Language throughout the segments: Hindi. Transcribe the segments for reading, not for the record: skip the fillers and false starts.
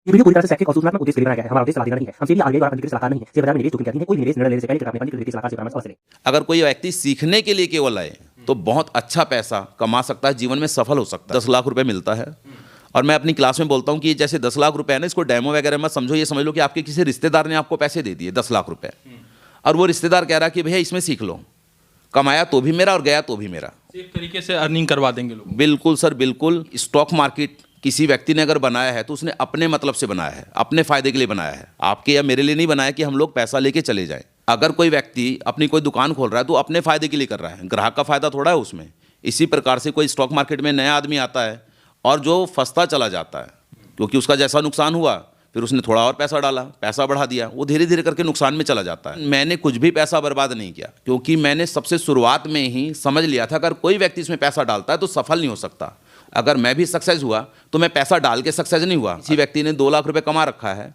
ये वीडियो पूरी तरह से शैक्षिक और सूचनात्मक उद्देश्य के लिए बनाया गया है। हमारा उद्देश्य सलाह देना नहीं है। हम सीधे आगे द्वारा पंजीकृत सलाहकार नहीं है। शेयर बाजार में निवेश जोखिम क्या है, कोई निवेश निर्णय लेने से पहले कृपया अपने पंजीकृत वित्तीय सलाहकार से परामर्श अवश्य लें। अगर कोई व्यक्ति सीखने के लिए केवल आए तो बहुत अच्छा पैसा कमा सकता है, जीवन में सफल हो सकता है। 10 लाख रुपए मिलता है और मैं अपनी क्लास में बोलता हूँ कि जैसे 10 लाख रुपए है ना, इसको डेमो वगैरह मत समझो, ये समझ लो कि आपके किसी रिश्तेदार ने आपको पैसे दे दिए 10 लाख रुपए, और वो रिश्तेदार कह रहा है कि भैया इसमें सीख लो, कमाया तो भी मेरा और गया तो भी मेरा। एक तरीके से अर्निंग करवा देंगे लोग। बिल्कुल सर, बिल्कुल। स्टॉक मार्केट किसी व्यक्ति ने अगर बनाया है तो उसने अपने मतलब से बनाया है, अपने फायदे के लिए बनाया है, आपके या मेरे लिए नहीं बनाया कि हम लोग पैसा लेके चले जाएं। अगर कोई व्यक्ति अपनी कोई दुकान खोल रहा है तो अपने फायदे के लिए कर रहा है, ग्राहक का फायदा थोड़ा है उसमें। इसी प्रकार से कोई स्टॉक मार्केट में नया आदमी आता है और जो फंसता चला जाता है, क्योंकि उसका जैसा नुकसान हुआ फिर उसने थोड़ा और पैसा डाला, पैसा बढ़ा दिया, वो धीरे धीरे करके नुकसान में चला जाता है। मैंने कुछ भी पैसा बर्बाद नहीं किया, क्योंकि मैंने सबसे शुरुआत में ही समझ लिया था अगर कोई व्यक्ति इसमें पैसा डालता है तो सफल नहीं हो सकता। अगर मैं भी सक्सेस हुआ तो मैं पैसा डाल के सक्सेस नहीं हुआ। किसी व्यक्ति ने 2 लाख रुपए कमा रखा है,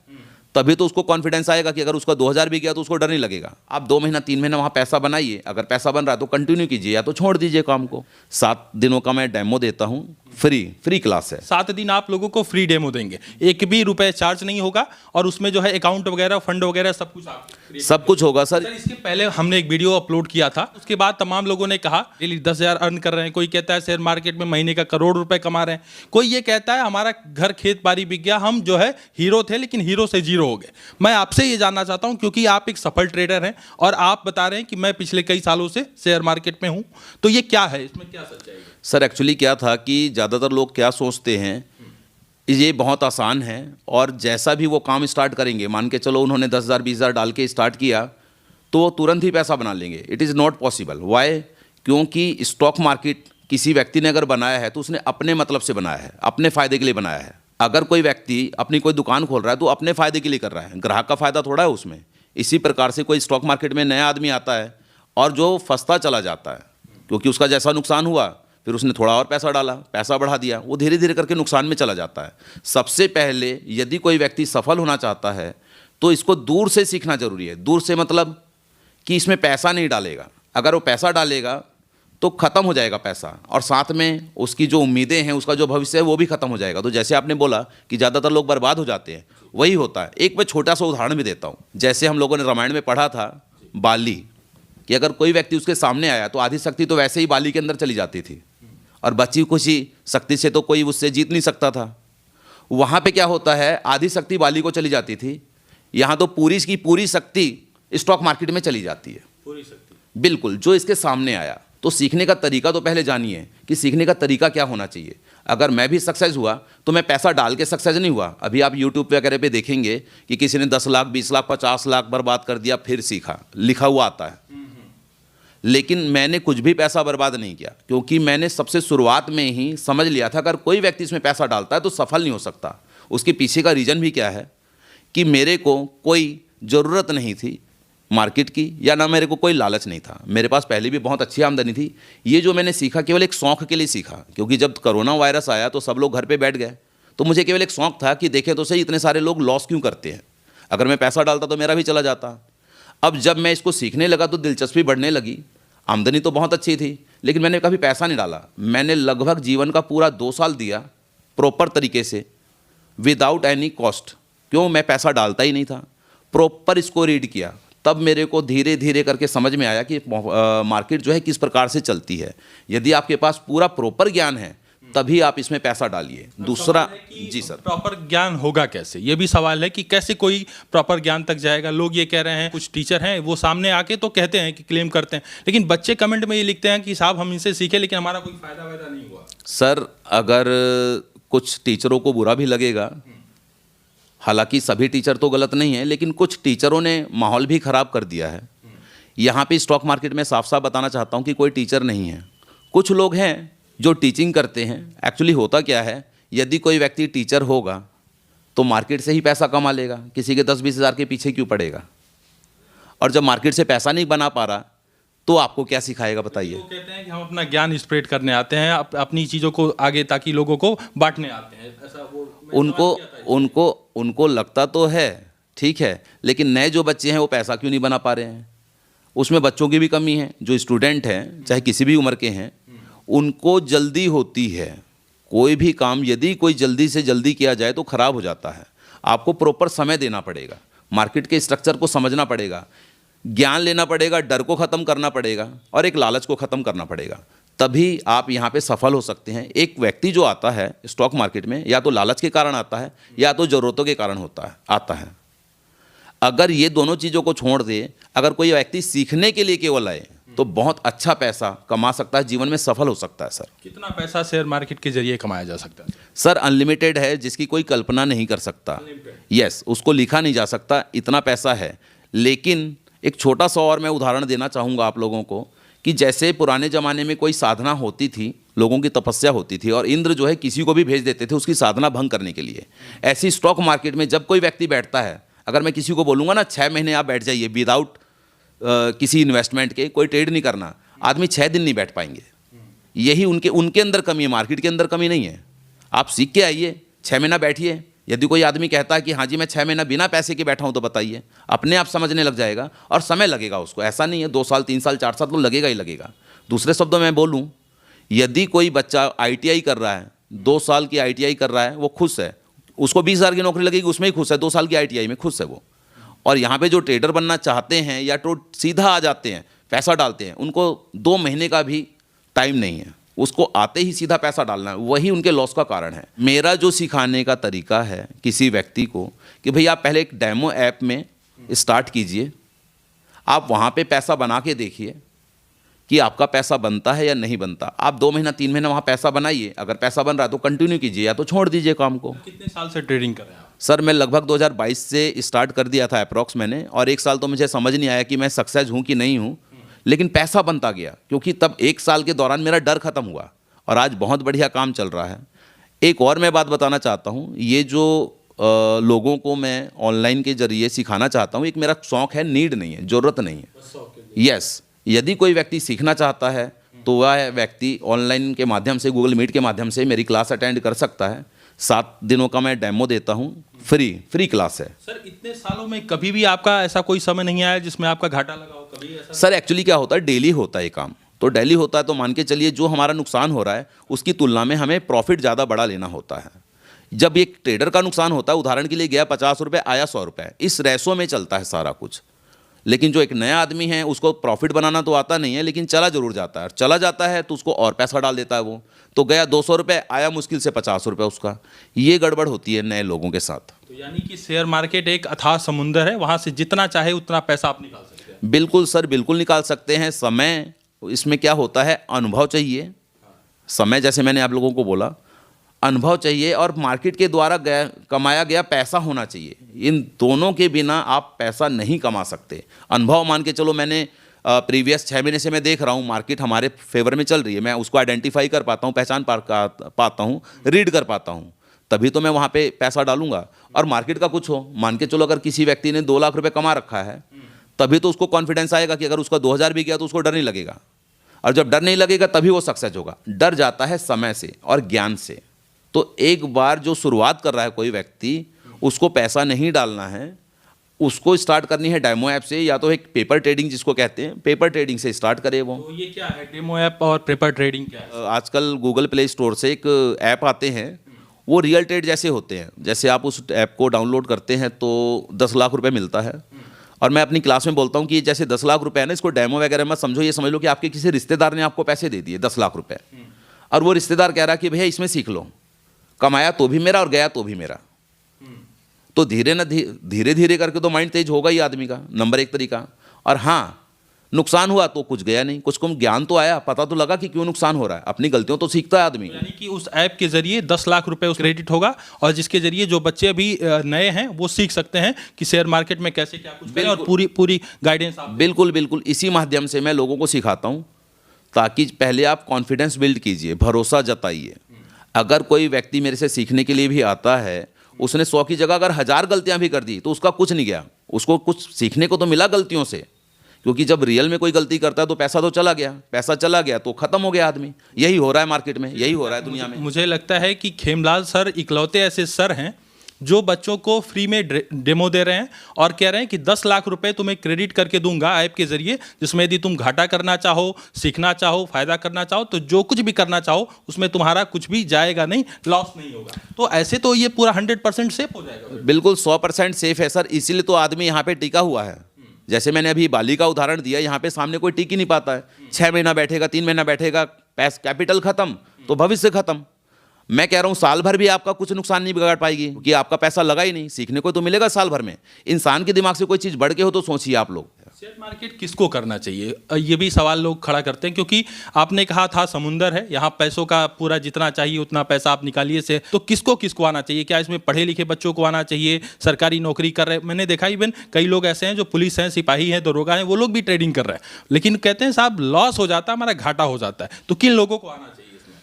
तभी तो उसको कॉन्फिडेंस आएगा कि अगर उसका 2000 भी गया तो उसको डर नहीं लगेगा। आप 2 महीना 3 महीना वहाँ पैसा बनाइए, अगर पैसा बन रहा है तो कंटिन्यू कीजिए या तो छोड़ दीजिए काम को। 7 दिनों का मैं डेमो देता हूँ, फ्री क्लास है। 7 दिन आप लोगों को फ्री डेमो देंगे, एक भी रुपए चार्ज नहीं होगा, और उसमें जो है अकाउंट वगैरह, फंड वगैरह सब कुछ सब कुछ होगा सर। इसके पहले हमने एक वीडियो अपलोड किया था, उसके बाद तमाम लोगों ने कहा डेली 10,000 अर्न कर रहे हैं, कोई कहता है शेयर मार्केट में महीने का करोड़ रुपए कमा रहे हैं, कोई ये कहता है हमारा घर खेत बाड़ी बिक गया, हम जो है हीरो थे लेकिन हीरो से जीरो हो गए। मैं आपसे ये जानना चाहता हूं, क्योंकि आप एक सफल ट्रेडर हैं और आप बता रहे हैं कि मैं पिछले कई सालों से शेयर मार्केट में हूं, तो ये क्या है, इसमें क्या सच्चाई है? सर एक्चुअली क्या था कि ज़्यादातर लोग क्या सोचते हैं, ये बहुत आसान है और जैसा भी वो काम स्टार्ट करेंगे, मान के चलो उन्होंने 10,000 20,000 डाल के स्टार्ट किया तो वो तुरंत ही पैसा बना लेंगे। It is not possible. Why? क्योंकि स्टॉक मार्केट किसी व्यक्ति ने अगर बनाया है तो उसने अपने मतलब से बनाया है, अपने फ़ायदे के लिए बनाया है। अगर कोई व्यक्ति अपनी कोई दुकान खोल रहा है तो अपने फ़ायदे के लिए कर रहा है, ग्राहक का फ़ायदा थोड़ा है उसमें। इसी प्रकार से कोई स्टॉक मार्केट में नया आदमी आता है और जो फंसता चला जाता है, क्योंकि उसका जैसा नुकसान हुआ फिर उसने थोड़ा और पैसा डाला, पैसा बढ़ा दिया, वो धीरे धीरे करके नुकसान में चला जाता है। सबसे पहले यदि कोई व्यक्ति सफल होना चाहता है तो इसको दूर से सीखना जरूरी है। दूर से मतलब कि इसमें पैसा नहीं डालेगा, अगर वो पैसा डालेगा तो ख़त्म हो जाएगा पैसा, और साथ में उसकी जो उम्मीदें हैं, उसका जो भविष्य है वो भी ख़त्म हो जाएगा। तो जैसे आपने बोला कि ज़्यादातर लोग बर्बाद हो जाते हैं, वही होता है। एक मैं छोटा सा उदाहरण भी देता हूँ। जैसे हम लोगों ने रामायण में पढ़ा था बाली, कि अगर कोई व्यक्ति उसके सामने आया तो आधी शक्ति तो वैसे ही बाली के अंदर चली जाती थी, और बची खुशी शक्ति से तो कोई उससे जीत नहीं सकता था। वहाँ पे क्या होता है, आधी शक्ति बाली को चली जाती थी, यहाँ तो पूरी की पूरी शक्ति स्टॉक मार्केट में चली जाती है। पूरी शक्ति बिल्कुल, जो इसके सामने आया। तो सीखने का तरीका तो पहले जानिए कि सीखने का तरीका क्या होना चाहिए। अगर मैं भी सक्सेस हुआ तो मैं पैसा डाल के सक्सेस नहीं हुआ। अभी आप यूट्यूब वगैरह पे देखेंगे कि किसी ने 10 लाख 20 लाख 50 लाख बर्बाद कर दिया, फिर सीखा, लिखा हुआ आता है। लेकिन मैंने कुछ भी पैसा बर्बाद नहीं किया, क्योंकि मैंने सबसे शुरुआत में ही समझ लिया था अगर कोई व्यक्ति इसमें पैसा डालता है तो सफल नहीं हो सकता। उसके पीछे का रीज़न भी क्या है कि मेरे को कोई ज़रूरत नहीं थी मार्केट की, या ना मेरे को कोई लालच नहीं था। मेरे पास पहले भी बहुत अच्छी आमदनी थी। ये जो मैंने सीखा केवल एक शौक़ के लिए सीखा, क्योंकि जब कोरोना वायरस आया तो सब लोग घर पे बैठ गए, तो मुझे केवल एक शौक़ था कि देखें तो सही इतने सारे लोग लॉस क्यों करते हैं, अगर मैं पैसा डालता तो मेरा भी चला जाता। अब जब मैं इसको सीखने लगा तो दिलचस्पी बढ़ने लगी। आमदनी तो बहुत अच्छी थी, लेकिन मैंने कभी पैसा नहीं डाला। मैंने लगभग जीवन का पूरा 2 साल दिया प्रॉपर तरीके से, विदाउट एनी कॉस्ट। क्यों? मैं पैसा डालता ही नहीं था, प्रॉपर इसको रीड किया। तब मेरे को धीरे धीरे करके समझ में आया कि मार्केट जो है किस प्रकार से चलती है। यदि आपके पास पूरा प्रॉपर ज्ञान है तभी आप इसमें पैसा डालिए। दूसरा, जी सर, प्रॉपर ज्ञान होगा कैसे, ये भी सवाल है कि कैसे कोई प्रॉपर ज्ञान तक जाएगा। लोग ये कह रहे हैं, कुछ टीचर हैं वो सामने आके तो कहते हैं कि क्लेम करते हैं, लेकिन बच्चे कमेंट में ये लिखते हैं कि साहब हम इनसे सीखे लेकिन हमारा कोई फायदा वायदा नहीं हुआ। सर अगर कुछ टीचरों को बुरा भी लगेगा, हालांकि सभी टीचर तो गलत नहीं है, लेकिन कुछ टीचरों ने माहौल भी ख़राब कर दिया है। यहाँ पे स्टॉक मार्केट में साफ साफ बताना चाहता हूँ कि कोई टीचर नहीं है, कुछ लोग हैं जो टीचिंग करते हैं। एक्चुअली होता क्या है, यदि कोई व्यक्ति टीचर होगा तो मार्केट से ही पैसा कमा लेगा, किसी के 10-20 हज़ार के पीछे क्यों पड़ेगा। और जब मार्केट से पैसा नहीं बना पा रहा तो आपको क्या सिखाएगा बताइए। वो कहते हैं कि हम अपना ज्ञान स्प्रेड करने आते हैं, अपनी चीज़ों को आगे ताकि लोगों को बांटने आते हैं, ऐसा वो उनको लगता तो है, ठीक है, लेकिन नए जो बच्चे हैं वो पैसा क्यों नहीं बना पा रहे हैं। उसमें बच्चों की भी कमी है। जो स्टूडेंट हैं चाहे किसी भी उम्र के हैं, उनको जल्दी होती है। कोई भी काम यदि कोई जल्दी से जल्दी किया जाए तो ख़राब हो जाता है। आपको प्रॉपर समय देना पड़ेगा, मार्केट के स्ट्रक्चर को समझना पड़ेगा, ज्ञान लेना पड़ेगा, डर को ख़त्म करना पड़ेगा और एक लालच को ख़त्म करना पड़ेगा, तभी आप यहाँ पे सफल हो सकते हैं। एक व्यक्ति जो आता है स्टॉक मार्केट में या तो लालच के कारण आता है या तो ज़रूरतों के कारण आता है। अगर ये दोनों चीज़ों को छोड़ दे, अगर कोई व्यक्ति सीखने के लिए केवल आए तो बहुत अच्छा पैसा कमा सकता है, जीवन में सफल हो सकता है। सर कितना पैसा शेयर मार्केट के जरिए कमाया जा सकता है? सर अनलिमिटेड है, जिसकी कोई कल्पना नहीं कर सकता। यस, उसको लिखा नहीं जा सकता, इतना पैसा है। लेकिन एक छोटा सा और मैं उदाहरण देना चाहूँगा आप लोगों को कि जैसे पुराने ज़माने में कोई साधना होती थी, लोगों की तपस्या होती थी और इंद्र जो है किसी को भी भेज देते थे उसकी साधना भंग करने के लिए। ऐसी स्टॉक मार्केट में जब कोई व्यक्ति बैठता है, अगर मैं किसी को बोलूँगा ना 6 महीने आप बैठ जाइए विदाउट किसी इन्वेस्टमेंट के, कोई ट्रेड नहीं करना, आदमी 6 दिन नहीं बैठ पाएंगे। यही उनके अंदर कमी है, मार्केट के अंदर कमी नहीं है। आप सीख के आइए, 6 महीना बैठिए। यदि कोई आदमी कहता है कि हाँ जी मैं 6 महीना बिना पैसे के बैठा हूँ, तो बताइए, अपने आप समझने लग जाएगा और समय लगेगा उसको। ऐसा नहीं है 2 साल 3 साल 4 साल तो लगेगा ही लगेगा। दूसरे शब्दों में बोलूँ, यदि कोई बच्चा ITI कर रहा है, 2 साल की ITI कर रहा है, वो खुश है, उसको 20,000 की नौकरी लगेगी, उसमें ही खुश है, 2 साल की ITI में खुश है वो। और यहाँ पे जो ट्रेडर बनना चाहते हैं या तो सीधा आ जाते हैं, पैसा डालते हैं, उनको 2 महीने का भी टाइम नहीं है, उसको आते ही सीधा पैसा डालना है, वही उनके लॉस का कारण है। मेरा जो सिखाने का तरीका है किसी व्यक्ति को कि भाई आप पहले एक डेमो ऐप में स्टार्ट कीजिए, आप वहाँ पे पैसा बना के देखिए कि आपका पैसा बनता है या नहीं बनता। आप 2 महीना 3 महीना वहाँ पैसा बनाइए, अगर पैसा बन रहा है तो कंटिन्यू कीजिए या तो छोड़ दीजिए काम को। कितने साल से ट्रेडिंग कर रहे हैं आप? सर मैं लगभग 2022 से स्टार्ट कर दिया था अप्रॉक्स मैंने, और 1 साल तो मुझे समझ नहीं आया कि मैं सक्सेस हूँ कि नहीं हूँ, लेकिन पैसा बनता गया क्योंकि तब 1 साल के दौरान मेरा डर खत्म हुआ और आज बहुत बढ़िया काम चल रहा है। एक और मैं बात बताना चाहता हूँ, ये जो लोगों को मैं ऑनलाइन के जरिए सिखाना चाहता हूँ, एक मेरा शौक़ है, नीड नहीं है, ज़रूरत नहीं है। यस, यदि कोई व्यक्ति सीखना चाहता है तो वह व्यक्ति ऑनलाइन के माध्यम से, गूगल मीट के माध्यम से मेरी क्लास अटेंड कर सकता है। 7 दिनों का मैं डेमो देता हूँ, फ्री क्लास है। सर इतने सालों में कभी भी आपका ऐसा कोई समय नहीं आया जिसमें आपका घाटा लगा हो? कभी ऐसा? सर एक्चुअली क्या होता है, डेली होता है ये काम, तो डेली होता है तो मान के चलिए जो हमारा नुकसान हो रहा है उसकी तुलना में हमें प्रॉफिट ज़्यादा बड़ा लेना होता है। जब एक ट्रेडर का नुकसान होता है, उदाहरण के लिए गया 50 रुपये, आया 100 रुपये, इस रेशो में चलता है सारा कुछ। लेकिन जो एक नया आदमी है उसको प्रॉफिट बनाना तो आता नहीं है, लेकिन चला जरूर जाता है, और चला जाता है तो उसको और पैसा डाल देता है। वो तो गया 200 रुपये, आया मुश्किल से 50 रुपये उसका। ये गड़बड़ होती है नए लोगों के साथ। तो यानी कि शेयर मार्केट एक अथाह समुंदर है, वहाँ से जितना चाहे उतना पैसा आप निकाल सकते हैं। बिल्कुल सर, बिल्कुल निकाल सकते हैं। समय, इसमें क्या होता है, अनुभव चाहिए। समय, जैसे मैंने आप लोगों को बोला, अनुभव चाहिए और मार्केट के द्वारा कमाया गया पैसा होना चाहिए। इन दोनों के बिना आप पैसा नहीं कमा सकते। अनुभव मान के चलो, मैंने प्रीवियस 6 महीने से मैं देख रहा हूँ मार्केट हमारे फेवर में चल रही है, मैं उसको आइडेंटिफाई कर पाता हूँ, पहचान पाता हूँ, रीड कर पाता हूँ, तभी तो मैं वहाँ पे पैसा डालूंगा। और मार्केट का कुछ हो, मान के चलो अगर किसी व्यक्ति ने 2 लाख रुपये कमा रखा है, तभी तो उसको कॉन्फिडेंस आएगा कि अगर उसका 2000 भी गया तो उसको डर नहीं लगेगा, और जब डर नहीं लगेगा तभी वो सक्सेस होगा। डर जाता है समय से और ज्ञान से। तो एक बार जो शुरुआत कर रहा है कोई व्यक्ति, उसको पैसा नहीं डालना है, उसको स्टार्ट करनी है डेमो ऐप से, या तो एक पेपर ट्रेडिंग जिसको कहते हैं, पेपर ट्रेडिंग से स्टार्ट करे वो। तो ये क्या है, डेमो ऐप और पेपर ट्रेडिंग क्या है? आजकल गूगल प्ले स्टोर से एक ऐप आते हैं, वो रियल ट्रेड जैसे होते हैं। जैसे आप उस ऐप को डाउनलोड करते हैं तो 10 लाख रुपए मिलता है। और मैं अपनी क्लास में बोलता हूँ कि जैसे 10 लाख रुपए है ना, इसको डेमो वगैरह मत समझो, ये समझ लो कि आपके किसी रिश्तेदार ने आपको पैसे दे दिए 10 लाख रुपए, और वो रिश्तेदार कह रहा है कि भैया इसमें सीख लो, कमाया तो भी मेरा और गया तो भी मेरा। तो धीरे धीरे करके तो माइंड तेज होगा ही आदमी का, नंबर 1 तरीका। और हाँ, नुकसान हुआ तो कुछ गया नहीं, कुछ कम ज्ञान तो आया, पता तो लगा कि क्यों नुकसान हो रहा है, अपनी गलतियों तो सीखता है आदमी। यानी कि उस ऐप के जरिए 10 लाख रुपए उस क्रेडिट होगा, और जिसके जरिए जो बच्चे अभी नए हैं वो सीख सकते हैं कि शेयर मार्केट में कैसे क्या कुछ करें, और पूरी गाइडेंस आप। बिल्कुल बिल्कुल, इसी माध्यम से मैं लोगों को सिखाता हूँ, ताकि पहले आप कॉन्फिडेंस बिल्ड कीजिए, भरोसा जताइए। अगर कोई व्यक्ति मेरे से सीखने के लिए भी आता है, उसने 100 की जगह अगर 1000 गलतियां भी कर दी तो उसका कुछ नहीं गया, उसको कुछ सीखने को तो मिला गलतियों से। क्योंकि जब रियल में कोई गलती करता है तो पैसा तो चला गया, पैसा चला गया तो खत्म हो गया आदमी। यही हो रहा है मार्केट में, यही हो रहा है दुनिया में। मुझे लगता है कि खेमलाल सर इकलौते ऐसे सर हैं जो बच्चों को फ्री में डेमो दे रहे हैं और कह रहे हैं कि 10 लाख रुपए तुम्हें क्रेडिट करके दूंगा ऐप के जरिए, जिसमें यदि तुम घाटा करना चाहो, सीखना चाहो, फायदा करना चाहो, तो जो कुछ भी करना चाहो उसमें तुम्हारा कुछ भी जाएगा नहीं, लॉस नहीं होगा। तो ऐसे तो ये पूरा 100% सेफ हो जाएगा। बिल्कुल 100% सेफ है सर, इसीलिए तो आदमी यहाँ पे टिका हुआ है। जैसे मैंने अभी बाली का उदाहरण दिया, यहाँ पे सामने कोई टिक ही नहीं पाता है। 6 महीना बैठेगा, 3 महीना बैठेगा, कैपिटल खत्म तो भविष्य खत्म। मैं कह रहा हूँ साल भर भी आपका कुछ नुकसान नहीं बिगाड़ पाएगी, क्योंकि आपका पैसा लगा ही नहीं, सीखने को तो मिलेगा साल भर में। इंसान के दिमाग से कोई चीज़ बढ़ के हो तो सोचिए आप लोग। शेयर मार्केट किसको करना चाहिए, ये भी सवाल लोग खड़ा करते हैं, क्योंकि आपने कहा था समुंदर है, यहाँ पैसों का पूरा जितना चाहिए उतना पैसा आप निकालिए से, तो किसको किसको आना चाहिए? क्या इसमें पढ़े लिखे बच्चों को आना चाहिए, सरकारी नौकरी कर रहे हैं? मैंने देखा इवन कई लोग ऐसे हैं जो पुलिस हैं, सिपाही हैं, दरोगा हैं, वो लोग भी ट्रेडिंग कर रहे हैं, लेकिन कहते हैं साहब लॉस हो जाता है, हमारा घाटा हो जाता है। तो किन लोगों को आना चाहिए?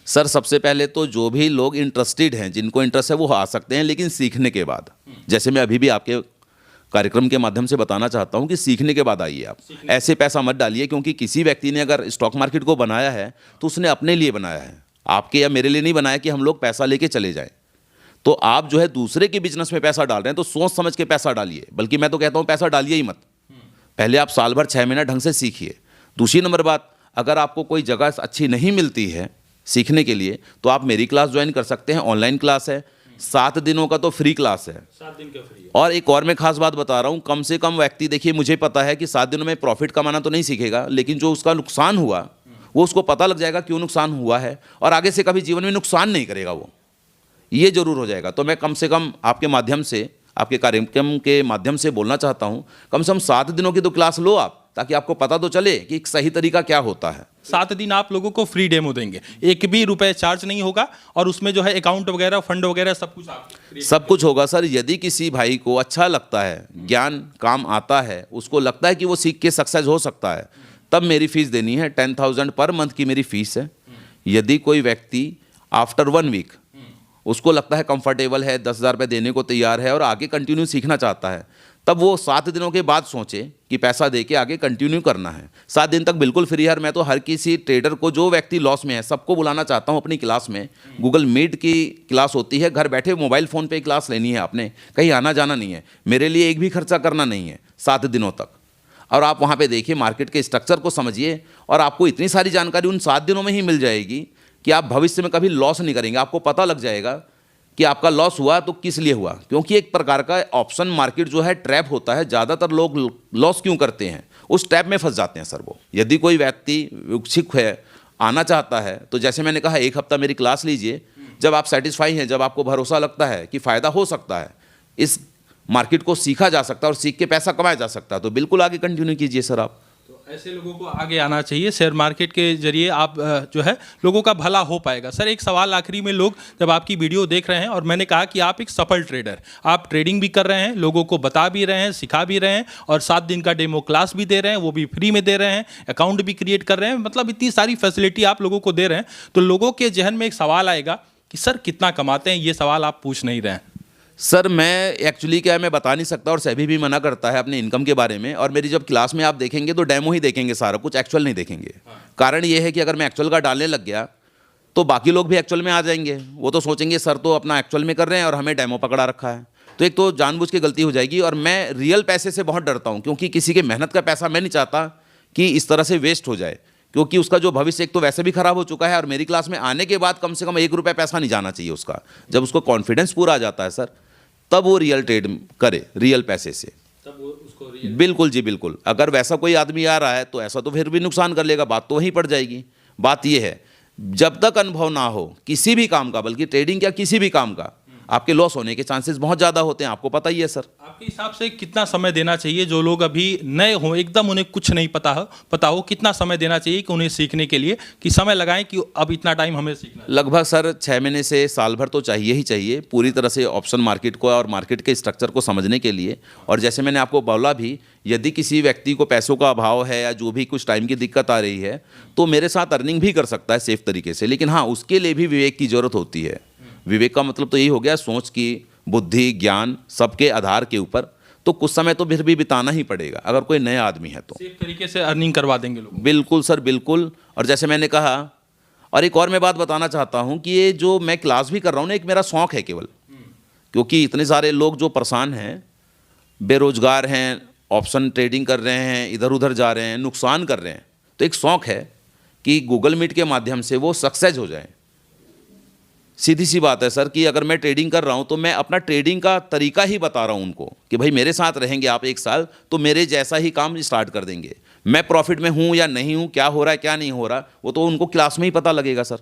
सर सबसे पहले तो जो भी लोग इंटरेस्टेड हैं, जिनको इंटरेस्ट है वो आ सकते हैं, लेकिन सीखने के बाद। जैसे मैं अभी भी आपके कार्यक्रम के माध्यम से बताना चाहता हूं कि सीखने के बाद आइए आप, ऐसे पैसा मत डालिए, क्योंकि किसी व्यक्ति ने अगर स्टॉक मार्केट को बनाया है तो उसने अपने लिए बनाया है, आपके या मेरे लिए नहीं बनाया कि हम लोग पैसा लेके चले जाएं। तो आप जो है दूसरे के बिजनेस में पैसा डाल रहे हैं तो सोच समझ के पैसा डालिए, बल्कि मैं तो कहता हूँ पैसा डालिए ही मत। पहले आप साल भर 6 महीना ढंग से सीखिए। दूसरी नंबर बात, अगर आपको कोई जगह अच्छी नहीं मिलती है सीखने के लिए तो आप मेरी क्लास ज्वाइन कर सकते हैं, ऑनलाइन क्लास है, 7 दिनों का तो फ्री क्लास है। 7 दिन का फ्री है। और एक और मैं खास बात बता रहा हूँ, कम से कम व्यक्ति, देखिए मुझे पता है कि 7 दिनों में प्रॉफिट कमाना तो नहीं सीखेगा, लेकिन जो उसका नुकसान हुआ वो उसको पता लग जाएगा क्यों नुकसान हुआ है, और आगे से कभी जीवन में नुकसान नहीं करेगा वो, ये जरूर हो जाएगा। तो मैं कम से कम आपके माध्यम से, आपके कार्यक्रम के माध्यम से बोलना चाहता हूँ, कम से कम 7 दिनों की तो क्लास लो आप, ताकि आपको पता तो चले कि एक सही तरीका क्या होता है। 7 दिन आप लोगों को फ्री डेमो देंगे, एक भी रुपए चार्ज नहीं होगा, और उसमें जो है अकाउंट वगैरह, फंड वगैरह सब कुछ आप सब कुछ होगा सर। यदि किसी भाई को अच्छा लगता है, ज्ञान काम आता है, उसको लगता है कि वो सीख के सक्सेस हो सकता है, तब मेरी फीस देनी है। 10,000 पर मंथ की मेरी फीस है। यदि कोई व्यक्ति आफ्टर 1 वीक उसको लगता है कंफर्टेबल है, 10,000 रुपये देने को तैयार है और आगे कंटिन्यू सीखना चाहता है, तब वो 7 दिनों के बाद सोचे कि पैसा दे के आगे कंटिन्यू करना है। 7 दिन तक बिल्कुल फ्री है। मैं तो हर किसी ट्रेडर को, जो व्यक्ति लॉस में है, सबको बुलाना चाहता हूँ अपनी क्लास में। गूगल मीट की क्लास होती है, घर बैठे मोबाइल फ़ोन पे क्लास लेनी है आपने, कहीं आना जाना नहीं है, मेरे लिए एक भी खर्चा करना नहीं है 7 दिनों तक। और आप वहाँ पे देखिए, मार्केट के स्ट्रक्चर को समझिए, और आपको इतनी सारी जानकारी उन 7 दिनों में ही मिल जाएगी कि आप भविष्य में कभी लॉस नहीं करेंगे। आपको पता लग जाएगा कि आपका लॉस हुआ तो किस लिए हुआ, क्योंकि एक प्रकार का ऑप्शन मार्केट जो है ट्रैप होता है। ज़्यादातर लोग लॉस क्यों करते हैं, उस ट्रैप में फंस जाते हैं सर वो। यदि कोई व्यक्ति इच्छुक है, आना चाहता है, तो जैसे मैंने कहा 1 हफ्ता मेरी क्लास लीजिए। जब आप सेटिस्फाई हैं, जब आपको भरोसा लगता है कि फ़ायदा हो सकता है, इस मार्केट को सीखा जा सकता है और सीख के पैसा कमाया जा सकता है, तो बिल्कुल आगे कंटिन्यू कीजिए सर आप। तो ऐसे लोगों को आगे आना चाहिए। शेयर मार्केट के जरिए आप जो है लोगों का भला हो पाएगा। सर एक सवाल आखिरी में, लोग जब आपकी वीडियो देख रहे हैं, और मैंने कहा कि आप एक सफल ट्रेडर, आप ट्रेडिंग भी कर रहे हैं, लोगों को बता भी रहे हैं, सिखा भी रहे हैं, और 7 दिन का डेमो क्लास भी दे रहे हैं, वो भी फ्री में दे रहे हैं, अकाउंट भी क्रिएट कर रहे हैं, मतलब इतनी सारी फैसिलिटी आप लोगों को दे रहे हैं, तो लोगों के जहन में एक सवाल आएगा कि सर कितना कमाते हैं, ये सवाल आप पूछ नहीं रहे हैं। सर मैं एक्चुअली क्या है, मैं बता नहीं सकता, और सेबी भी मना करता है अपने इनकम के बारे में। और मेरी जब क्लास में आप देखेंगे तो डेमो ही देखेंगे, सारा कुछ एक्चुअल नहीं देखेंगे। कारण ये है कि अगर मैं एक्चुअल का डालने लग गया तो बाकी लोग भी एक्चुअल में आ जाएंगे। वो तो सोचेंगे सर तो अपना एक्चुअल में कर रहे हैं और हमें डेमो पकड़ा रखा है, तो एक तो जानबूझ के गलती हो जाएगी। और मैं रियल पैसे से बहुत डरता हूँ, क्योंकि किसी के मेहनत का पैसा मैं नहीं चाहता कि इस तरह से वेस्ट हो जाए, क्योंकि उसका जो भविष्य एक तो वैसे भी खराब हो चुका है, और मेरी क्लास में आने के बाद कम से कम 1 रुपये पैसा नहीं जाना चाहिए उसका। जब उसको कॉन्फिडेंस पूरा आ जाता है सर, तब वो रियल ट्रेड करे, रियल पैसे से। तब वो उसको रियल, बिल्कुल जी बिल्कुल। अगर वैसा कोई आदमी आ रहा है तो ऐसा तो फिर भी नुकसान कर लेगा, बात तो वहीं पड़ जाएगी। बात ये है, जब तक अनुभव ना हो किसी भी काम का, बल्कि ट्रेडिंग क्या किसी भी काम का, आपके लॉस होने के चांसेस बहुत ज़्यादा होते हैं, आपको पता ही है सर। आपके हिसाब से कितना समय देना चाहिए जो लोग अभी नए हों, एकदम उन्हें कुछ नहीं पता हो, कितना समय देना चाहिए कि उन्हें सीखने के लिए, कि समय लगाएं कि अब इतना टाइम हमें सीखना है? लगभग सर 6 महीने से साल भर तो चाहिए ही चाहिए, पूरी तरह से ऑप्शन मार्केट को और मार्केट के स्ट्रक्चर को समझने के लिए। और जैसे मैंने आपको बोला भी, यदि किसी व्यक्ति को पैसों का अभाव है या जो भी कुछ टाइम की दिक्कत आ रही है, तो मेरे साथ अर्निंग भी कर सकता है सेफ तरीके से। लेकिन हाँ, उसके लिए भी विवेक की ज़रूरत होती है। विवेक का मतलब तो यही हो गया, सोच की, बुद्धि, ज्ञान, सबके आधार के ऊपर। तो कुछ समय तो फिर भी बिताना ही पड़ेगा अगर कोई नया आदमी है तो। सेफ तरीके से अर्निंग करवा देंगे लोग। बिल्कुल सर बिल्कुल। और जैसे मैंने कहा, और एक और मैं बात बताना चाहता हूँ कि ये जो मैं क्लास भी कर रहा हूँ ना, एक मेरा शौक़ है केवल। क्योंकि इतने सारे लोग जो परेशान हैं, बेरोजगार हैं, ऑप्शन ट्रेडिंग कर रहे हैं, इधर उधर जा रहे हैं, नुकसान कर रहे हैं, तो एक शौक है कि गूगल मीट के माध्यम से वो सक्सेस हो जाए। सीधी सी बात है सर कि अगर मैं ट्रेडिंग कर रहा हूं तो मैं अपना ट्रेडिंग का तरीका ही बता रहा हूं उनको कि भाई मेरे साथ रहेंगे आप 1 साल तो मेरे जैसा ही काम स्टार्ट कर देंगे। मैं प्रॉफिट में हूं या नहीं हूं, क्या हो रहा है क्या नहीं हो रहा, वो तो उनको क्लास में ही पता लगेगा सर।